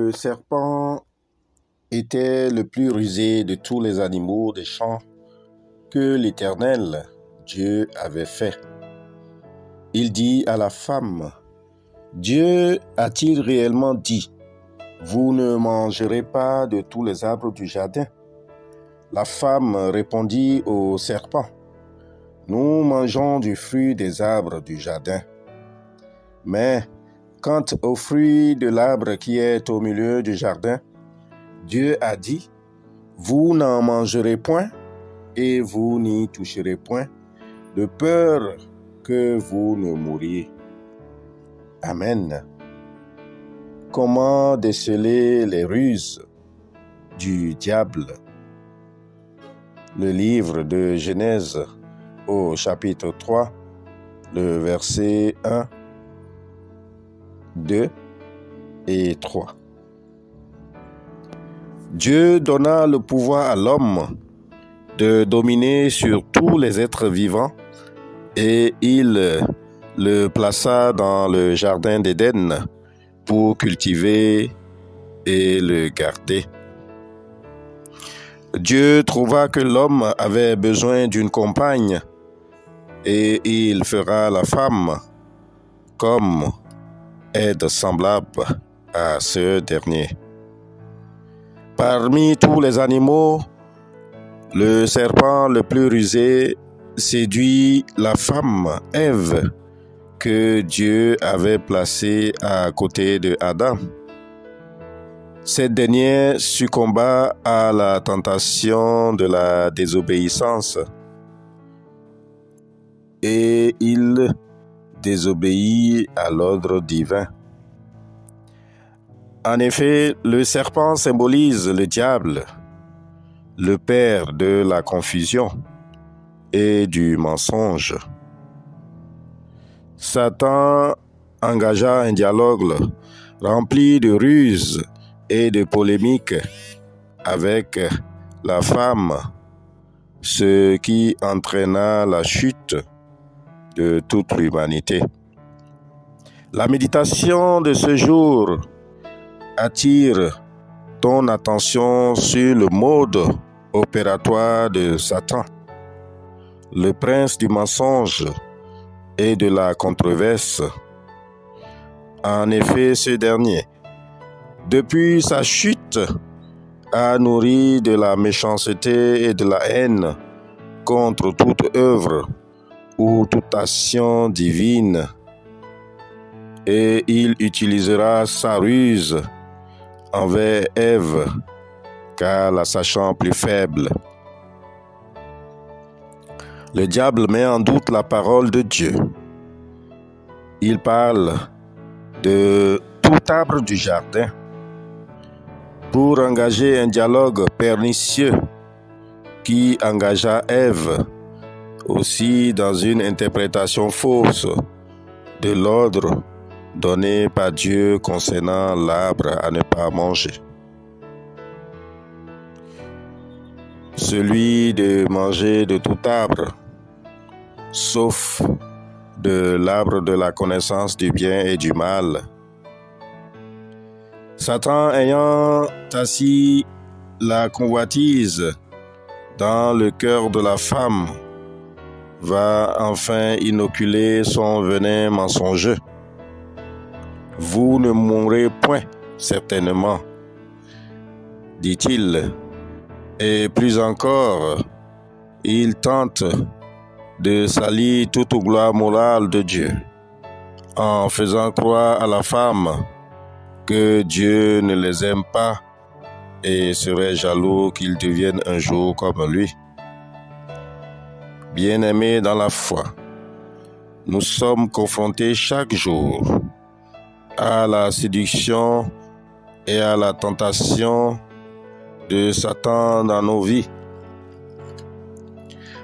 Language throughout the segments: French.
Le serpent était le plus rusé de tous les animaux des champs que l'Éternel, Dieu, avait fait. Il dit à la femme, « Dieu a-t-il réellement dit, vous ne mangerez pas de tous les arbres du jardin ?» La femme répondit au serpent, « Nous mangeons du fruit des arbres du jardin. Mais quant au fruit de l'arbre qui est au milieu du jardin, Dieu a dit, vous n'en mangerez point et vous n'y toucherez point, de peur que vous ne mouriez. » Amen. Comment déceler les ruses du diable? Le livre de Genèse au chapitre 3, le verset 1, 2 et 3. Dieu donna le pouvoir à l'homme de dominer sur tous les êtres vivants et il le plaça dans le jardin d'Éden pour cultiver et le garder. Dieu trouva que l'homme avait besoin d'une compagne et il fera la femme comme aide semblable à ce dernier. Parmi tous les animaux, le serpent le plus rusé séduit la femme, Ève, que Dieu avait placée à côté de Adam. Cette dernière succomba à la tentation de la désobéissance et il désobéit à l'ordre divin. En effet, le serpent symbolise le diable, le père de la confusion et du mensonge. Satan engagea un dialogue rempli de ruses et de polémiques avec la femme, ce qui entraîna la chute de toute l'humanité. La méditation de ce jour attire ton attention sur le mode opératoire de Satan, le prince du mensonge et de la controverse. En effet, ce dernier, depuis sa chute, a nourri de la méchanceté et de la haine contre toute œuvre ou toute action divine, et il utilisera sa ruse envers Ève, car la sachant plus faible. Le diable met en doute la parole de Dieu. Il parle de tout arbre du jardin pour engager un dialogue pernicieux qui engagea Ève aussi dans une interprétation fausse de l'ordre donné par Dieu concernant l'arbre à ne pas manger. Celui de manger de tout arbre, sauf de l'arbre de la connaissance du bien et du mal. Satan ayant assis la convoitise dans le cœur de la femme, va enfin inoculer son venin mensongeux. Vous ne mourrez point, certainement, dit-il. Et plus encore, il tente de salir toute gloire morale de Dieu, en faisant croire à la femme que Dieu ne les aime pas et serait jaloux qu'ils deviennent un jour comme lui. Bien-aimés dans la foi, nous sommes confrontés chaque jour à la séduction et à la tentation de Satan dans nos vies.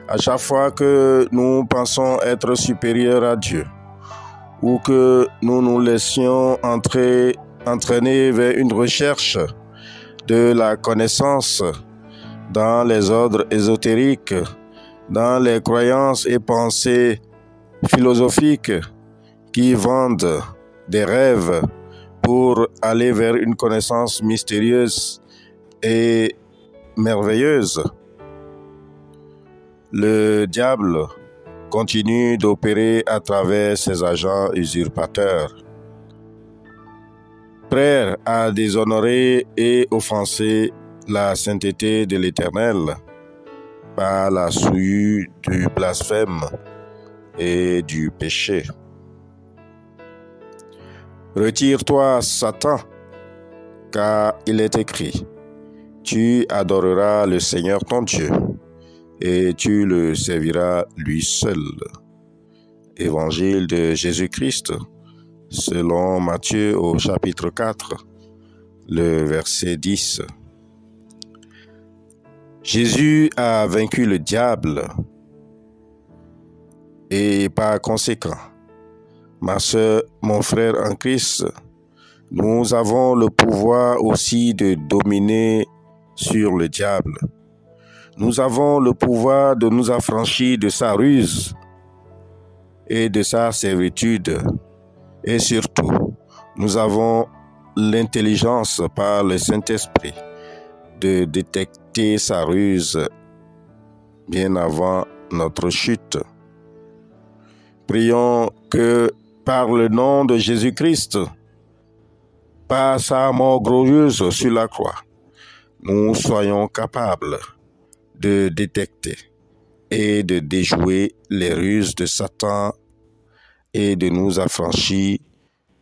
À chaque fois que nous pensons être supérieurs à Dieu ou que nous nous laissions entraîner vers une recherche de la connaissance dans les ordres ésotériques, dans les croyances et pensées philosophiques qui vendent des rêves pour aller vers une connaissance mystérieuse et merveilleuse. Le diable continue d'opérer à travers ses agents usurpateurs, prêts à déshonorer et offenser la sainteté de l'Éternel par la souillure du blasphème et du péché. Retire-toi, Satan, car il est écrit, tu adoreras le Seigneur ton Dieu, et tu le serviras lui seul. Évangile de Jésus-Christ, selon Matthieu au chapitre 4, le verset 10. Jésus a vaincu le diable et par conséquent, ma sœur, mon frère en Christ, nous avons le pouvoir aussi de dominer sur le diable. Nous avons le pouvoir de nous affranchir de sa ruse et de sa servitude. Et surtout, nous avons l'intelligence par le Saint-Esprit de détecter sa ruse bien avant notre chute. Prions que par le nom de Jésus-Christ, par sa mort glorieuse sur la croix, nous soyons capables de détecter et de déjouer les ruses de Satan et de nous affranchir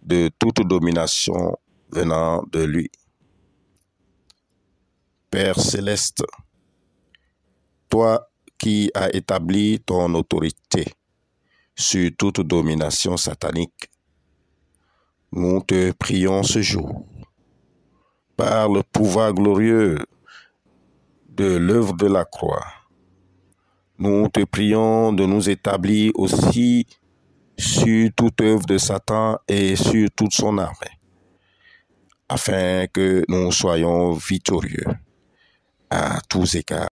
de toute domination venant de lui. Père céleste, toi qui as établi ton autorité sur toute domination satanique, nous te prions ce jour, par le pouvoir glorieux de l'œuvre de la croix, nous te prions de nous établir aussi sur toute œuvre de Satan et sur toute son armée, afin que nous soyons victorieux à tous égards.